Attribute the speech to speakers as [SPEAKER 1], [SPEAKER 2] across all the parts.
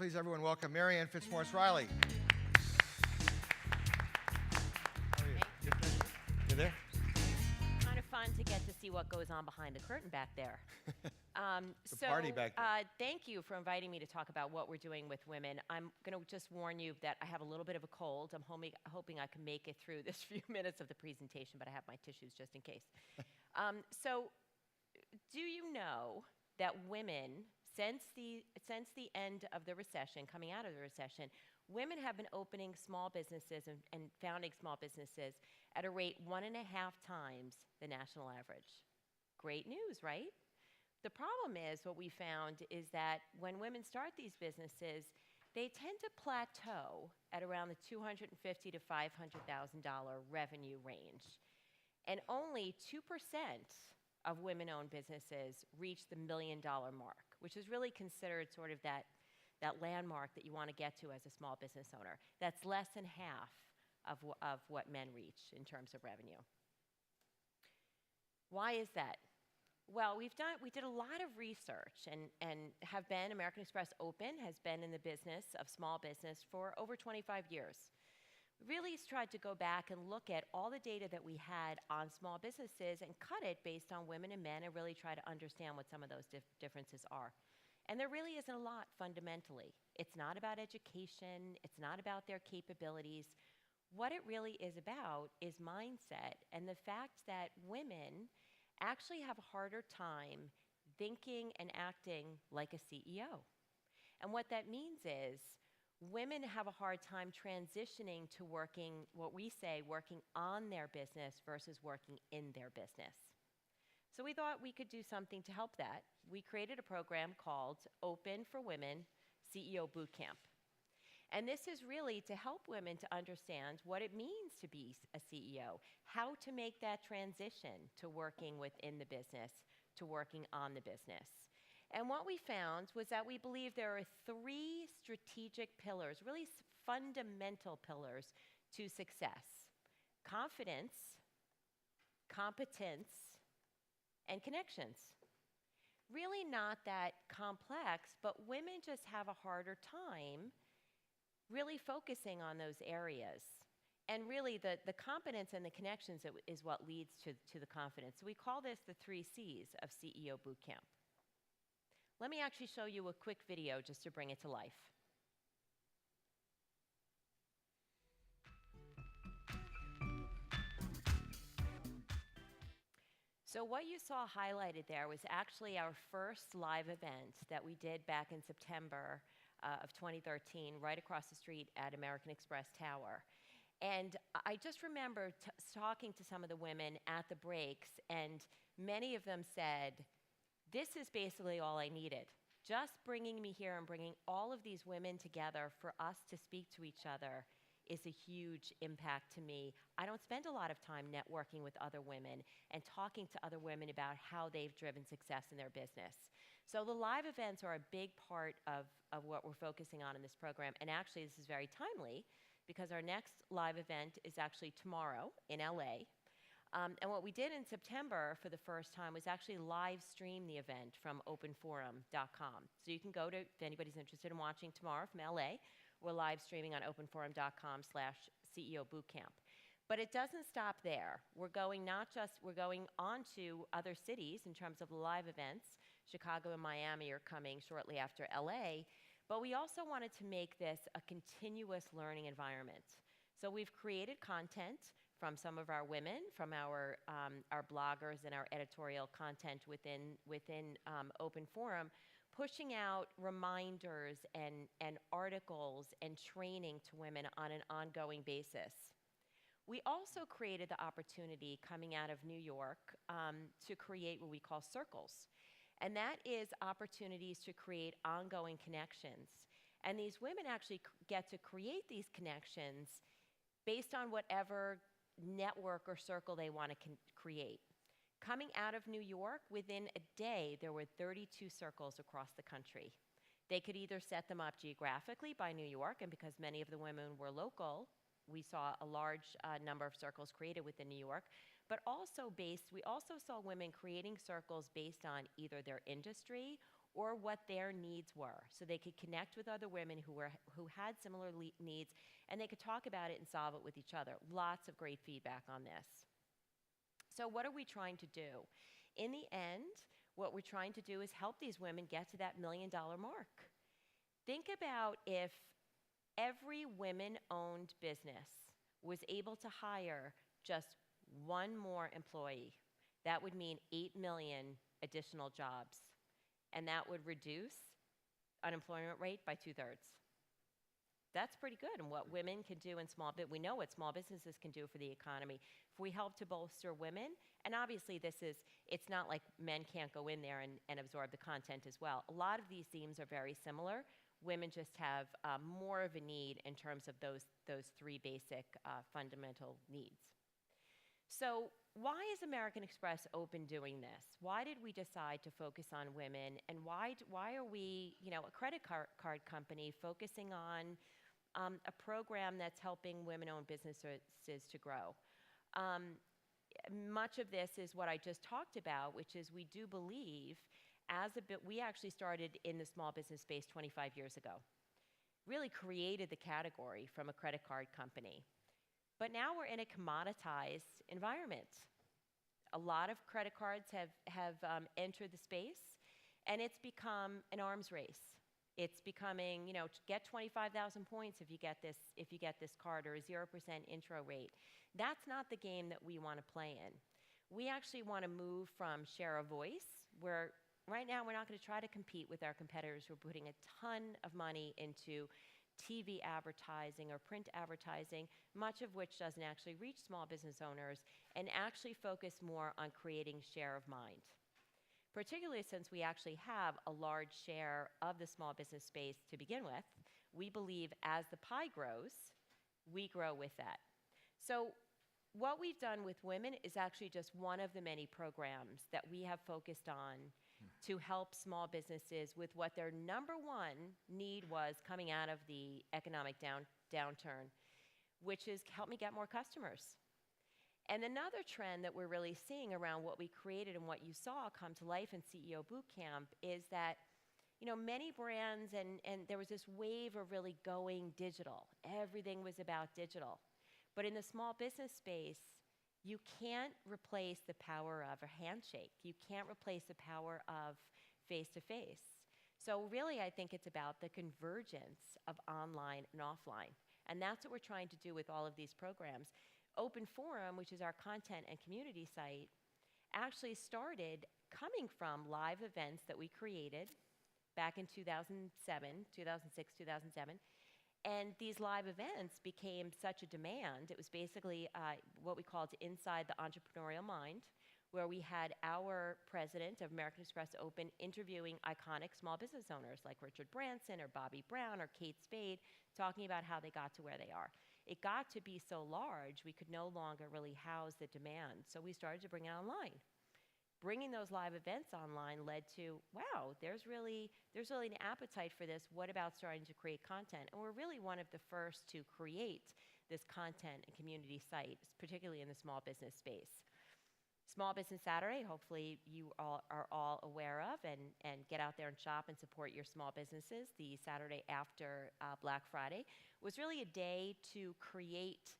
[SPEAKER 1] Please, everyone, welcome Mary Ann Fitzmaurice Reilly. How are you? You there?
[SPEAKER 2] Kind of fun to get to see what goes on behind the curtain back there.
[SPEAKER 1] Party back there.
[SPEAKER 2] Thank you for inviting me to talk about what we're doing with women. I'm going to just warn you that I have a little bit of a cold. I'm hoping I can make it through this few minutes of the presentation, but I have my tissues just in case. So do you know that women, since the end of the recession, coming out of the recession, women have been opening small businesses and founding small businesses at a rate 1.5 times the national average. Great news, right? The problem is, what we found is that when women start these businesses, they tend to plateau at around the $250,000 to $500,000 revenue range. And only 2% of women-owned businesses reach the $1 million mark, which is really considered sort of that landmark that you want to get to as a small business owner. That's less than half of what men reach in terms of revenue. Why is that? Well, we did a lot of research and American Express Open has been in the business of small business for over 25 years. We really tried to go back and look at all the data that we had on small businesses and cut it based on women and men and really try to understand what some of those differences are. And there really isn't a lot fundamentally. It's not about education. It's not about their capabilities. What it really is about is mindset and the fact that women actually have a harder time thinking and acting like a CEO. And what that means is women have a hard time transitioning to working, what we say, working on their business versus working in their business. So we thought we could do something to help that. We created a program called Open for Women CEO Bootcamp. And this is really to help women to understand what it means to be a CEO, how to make that transition to working within the business, to working on the business. And what we found was that we believe there are 3 strategic pillars, really fundamental pillars to success: confidence, competence, and connections. Really not that complex, but women just have a harder time really focusing on those areas. And really the competence and the connections is what leads to the confidence. So we call this the 3 C's of CEO Bootcamp. Let me actually show you a quick video just to bring it to life. So what you saw highlighted there was actually our first live event that we did back in September of 2013, right across the street at American Express Tower. And I just remember talking to some of the women at the breaks, and many of them said, this is basically all I needed. Just bringing me here and bringing all of these women together for us to speak to each other is a huge impact to me. I don't spend a lot of time networking with other women and talking to other women about how they've driven success in their business. So the live events are a big part of what we're focusing on in this program. And actually, this is very timely because our next live event is actually tomorrow in LA. And what we did in September for the first time was actually live stream the event from openforum.com. So you can go to, if anybody's interested in watching tomorrow from LA, we're live streaming on openforum.com/CEO Bootcamp. But it doesn't stop there. We're going on to other cities in terms of the live events. Chicago and Miami are coming shortly after LA. But we also wanted to make this a continuous learning environment. So we've created content from some of our women, from our bloggers and our editorial content within Open Forum, pushing out reminders and articles and training to women on an ongoing basis. We also created the opportunity coming out of New York to create what we call circles. And that is opportunities to create ongoing connections. And these women actually get to create these connections based on whatever network or circle they want to create. Coming out of New York, within a day, there were 32 circles across the country. They could either set them up geographically by New York, and because many of the women were local, we saw a large number of circles created within New York, but also we also saw women creating circles based on either their industry or what their needs were, so they could connect with other women who had similar needs, and they could talk about it and solve it with each other. Lots of great feedback on this. So what are we trying to do? In the end, what we're trying to do is help these women get to that $1 million mark. Think about if every women-owned business was able to hire just one more employee. That would mean 8 million additional jobs, and that would reduce unemployment rate by 2/3. That's pretty good, and what women can do in we know what small businesses can do for the economy. If we help to bolster women, and obviously it's not like men can't go in there and absorb the content as well. A lot of these themes are very similar. Women just have more of a need in terms of those three basic fundamental needs. So why is American Express Open doing this? Why did we decide to focus on women, and why are we, a credit card company focusing on a program that's helping women-owned businesses to grow? Much of this is what I just talked about, which is we do believe we actually started in the small business space 25 years ago, really created the category from a credit card company. But now we're in a commoditized environment. A lot of credit cards have entered the space, and it's become an arms race. It's becoming, get 25,000 points if you get this card, or a 0% intro rate. That's not the game that we want to play in. We actually want to move from share of voice, where right now we're not going to try to compete with our competitors who are putting a ton of money into TV advertising or print advertising, much of which doesn't actually reach small business owners, and actually focus more on creating share of mind. Particularly since we actually have a large share of the small business space to begin with, we believe as the pie grows, we grow with that. So what we've done with women is actually just one of the many programs that we have focused on to help small businesses with what their number one need was coming out of the economic downturn, which is help me get more customers. And another trend that we're really seeing around what we created and what you saw come to life in CEO Bootcamp is that, many brands, and there was this wave of really going digital. Everything was about digital. But in the small business space, you can't replace the power of a handshake. You can't replace the power of face-to-face. So really, I think it's about the convergence of online and offline. And that's what we're trying to do with all of these programs. Open Forum, which is our content and community site, actually started coming from live events that we created back in 2006, 2007. And these live events became such a demand. It was basically what we called Inside the Entrepreneurial Mind, where we had our president of American Express Open interviewing iconic small business owners like Richard Branson or Bobby Brown or Kate Spade, talking about how they got to where they are. It got to be so large, we could no longer really house the demand. So we started to bring it online. Bringing those live events online led to, wow, there's really an appetite for this. What about starting to create content? And we're really one of the first to create this content and community site, particularly in the small business space. Small Business Saturday, hopefully you all are aware of, and get out there and shop and support your small businesses. The Saturday after Black Friday was really a day to create,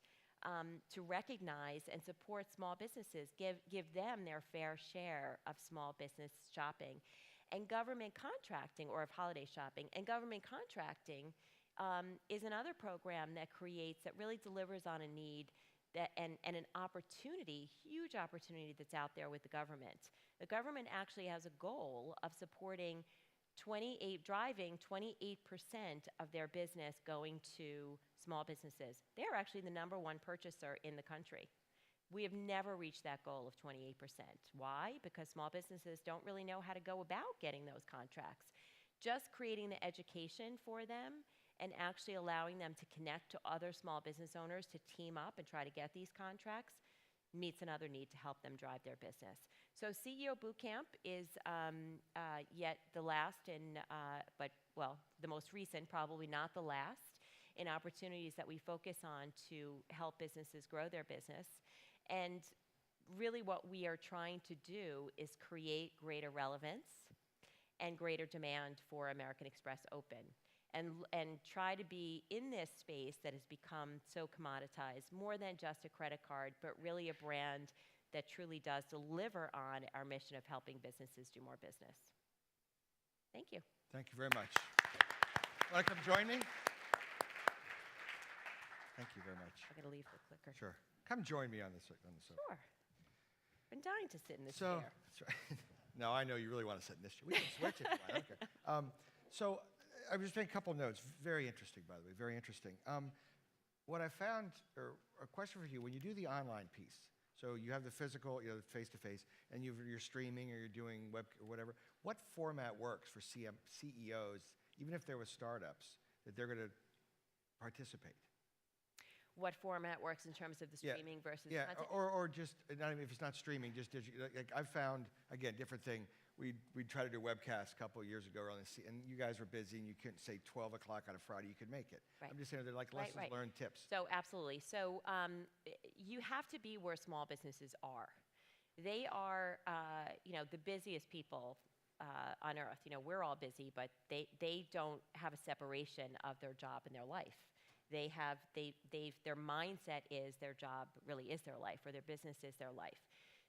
[SPEAKER 2] to recognize and support small businesses, give them their fair share of small business shopping. And government contracting, or of holiday shopping. And government contracting is another program that really delivers on a need and an opportunity, huge opportunity that's out there with the government. The government actually has a goal of supporting driving 28% of their business going to small businesses. They're actually the number one purchaser in the country. We have never reached that goal of 28%. Why? Because small businesses don't really know how to go about getting those contracts. Just creating the education for them and actually allowing them to connect to other small business owners to team up and try to get these contracts meets another need to help them drive their business. So CEO Bootcamp is yet the last the most recent, probably not the last, in opportunities that we focus on to help businesses grow their business. And really what we are trying to do is create greater relevance and greater demand for American Express Open. And try to be in this space that has become so commoditized, more than just a credit card, but really a brand that truly does deliver on our mission of helping businesses do more business. Thank you.
[SPEAKER 1] Thank you very much. Want to come join me? Thank you very much.
[SPEAKER 2] I'm going to leave the clicker.
[SPEAKER 1] Sure. Come join me on the sofa.
[SPEAKER 2] Sure. Been dying to sit in this
[SPEAKER 1] So,
[SPEAKER 2] chair.
[SPEAKER 1] that's right. No, I know you really want to sit in this chair. We can switch it. I don't care. So I was just making a couple notes. Very interesting, by the way. Very interesting. What I found, or a question for you, when you do the online piece, so you have the physical, face-to-face, and you're streaming or you're doing web or whatever, what format works for CEOs, even if there were startups, that they're going to participate?
[SPEAKER 2] What format works in terms of the streaming versus content?
[SPEAKER 1] Or just, not even if it's not streaming, just like I've found, again, different thing. We'd try to do a webcast a couple of years ago, and you guys were busy, and you couldn't say 12 o'clock on a Friday, you could make it.
[SPEAKER 2] Right.
[SPEAKER 1] I'm just saying they're like lessons learned tips.
[SPEAKER 2] So absolutely. So you have to be where small businesses are. They are, the busiest people on earth. We're all busy, but they don't have a separation of their job and their life. Their mindset is their job really is their life, or their business is their life.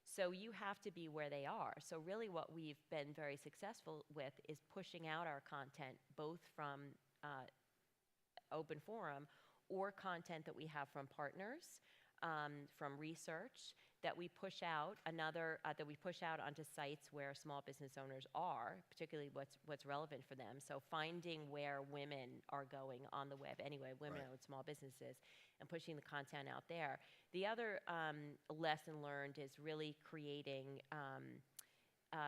[SPEAKER 2] So you have to be where they are. So really what we've been very successful with is pushing out our content, both from open forum or content that we have from partners, from research that we push out onto sites where small business owners are, particularly what's relevant for them. So finding where women are going on the web anyway, women-owned small businesses, and pushing the content out there. The other lesson learned is really creating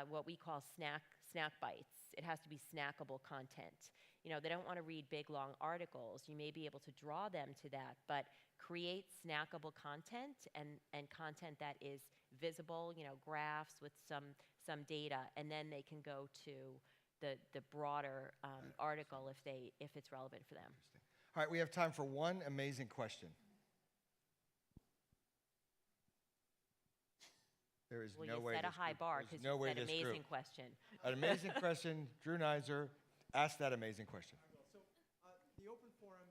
[SPEAKER 2] what we call snack bites. It has to be snackable content. They don't want to read big, long articles. You may be able to draw them to that, but create snackable content and content that is visible, graphs with some data, and then they can go to the broader article if it's relevant for them.
[SPEAKER 1] All right, we have time for one amazing question. There is no way.
[SPEAKER 2] You set a high bar because you said amazing question.
[SPEAKER 1] An amazing question. Drew Neiser, ask that amazing question.
[SPEAKER 3] I will. So the open forum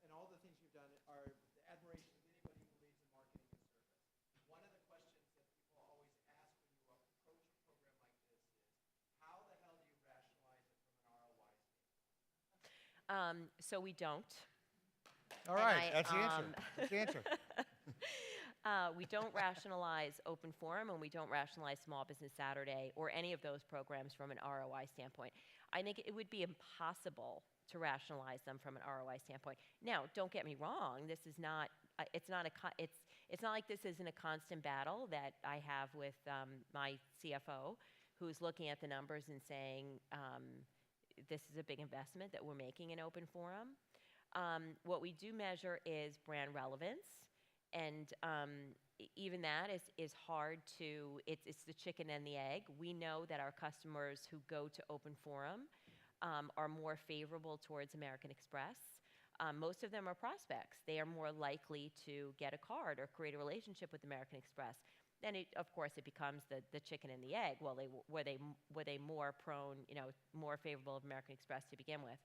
[SPEAKER 3] and all the things you've done are the admiration of anybody who believes in marketing and service. One of the questions that people always ask when you approach a program like this is, how the hell do you rationalize it from an ROI standpoint?
[SPEAKER 2] So we don't.
[SPEAKER 1] All right, that's the answer. That's the answer.
[SPEAKER 2] We don't rationalize open forum, and we don't rationalize Small Business Saturday or any of those programs from an ROI standpoint. I think it would be impossible to rationalize them from an ROI standpoint. Now, don't get me wrong. This is not. It's not like this isn't a constant battle that I have with my CFO, who's looking at the numbers and saying, this is a big investment that we're making in open forum. What we do measure is brand relevance. And even that is hard to, it's the chicken and the egg. We know that our customers who go to open forum are more favorable towards American Express. Most of them are prospects. They are more likely to get a card or create a relationship with American Express. Then, of course, it becomes the chicken and the egg. Well, were they more prone, more favorable of American Express to begin with?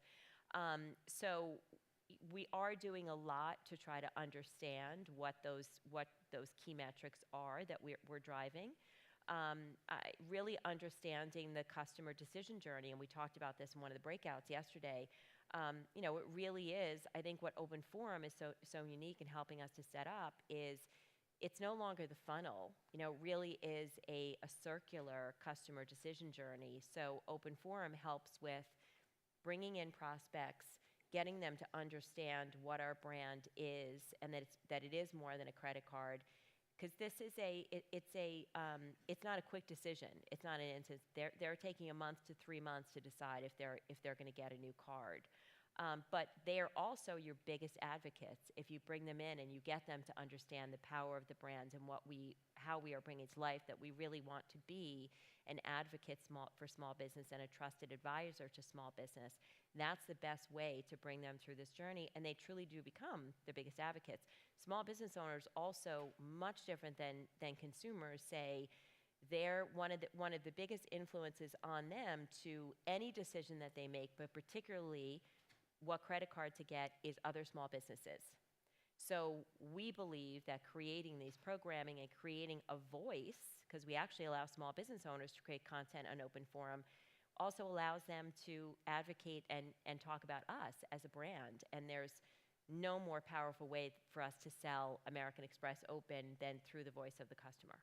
[SPEAKER 2] So we are doing a lot to try to understand what those key metrics are that we're driving. Really understanding the customer decision journey, and we talked about this in one of the breakouts yesterday. It really is, I think what open forum is so unique in helping us to set up is it's no longer the funnel, really is a circular customer decision journey. So open forum helps with bringing in prospects, getting them to understand what our brand is, and that it is more than a credit card, because this is it's not a quick decision. It's not an instant. They're taking a month to 3 months to decide if they're going to get a new card. But they are also your biggest advocates if you bring them in and you get them to understand the power of the brand and how we are bringing to life, that we really want to be an advocate for small business and a trusted advisor to small business. That's the best way to bring them through this journey, and they truly do become the biggest advocates. Small business owners also, much different than consumers, say, they're one of the biggest influences on them to any decision that they make, but particularly what credit card to get is other small businesses. So we believe that creating these programming and creating a voice, because we actually allow small business owners to create content on Open Forum, also allows them to advocate and talk about us as a brand. And there's no more powerful way for us to sell American Express Open than through the voice of the customer.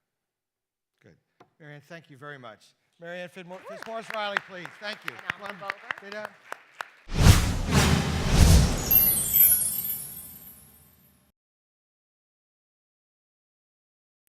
[SPEAKER 1] Good. Marianne, thank you very much. Marianne Fitzmaurice Reilly, please. Thank you.
[SPEAKER 2] And I'll move over.
[SPEAKER 1] Stay down.